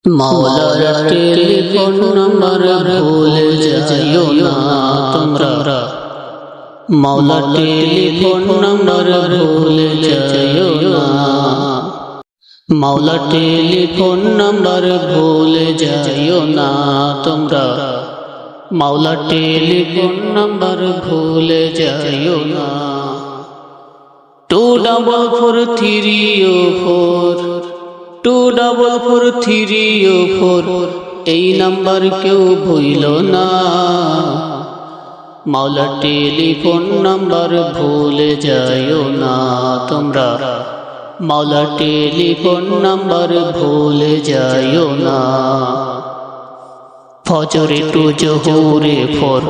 मौलार telephone number भूल जाइयो ना तुमरा। मौला टेलीफोन नंबर भूल जाइयो ना। मौला टेलीफोन नंबर भूल जाइयो ना तुमरा। मौला टेलीफोन नंबर भूल जाइयो ना। 2444304 2444304 এই নাম্বার কেউ ভুলো না। মৌলা টেলিফোন নাম্বার ভুলে যাইও না তোমরা। মৌলা টেলিফোন নাম্বার ভুলে যাইও না। ফজরে টু জোহরে ফোর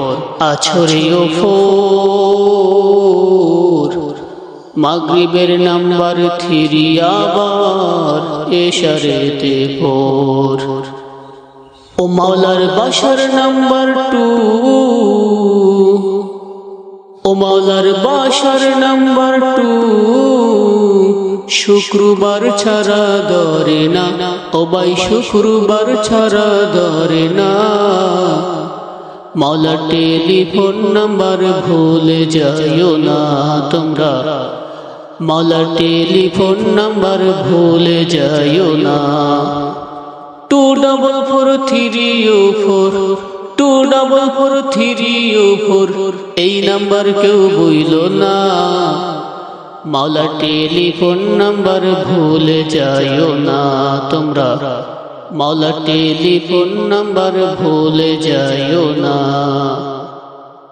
আছরে ও ফোর। মাগরিবের নাম্বার থ্রি আবার এশারেতে ফোর। ও মাওলার বাসার নাম্বার টু। ও মাওলার বাসার নাম্বার টু। শুক্রবার ছাড়া ধরে না। ও ভাই শুক্রবার ছাড়া ধরে না। মৌলা টেলিফোন নাম্বার ভুলে যাইও না তোমরা। মৌলা টেলিফোন নাম্বার ভুলে যাইও না। 2444304 2444304 এই নাম্বার কেউ ভুলো না। মৌলা টেলিফোন নাম্বার ভুলে যাইও না তোমরা। মৌলা টেলিফোন নাম্বার ভুলে যাইও না।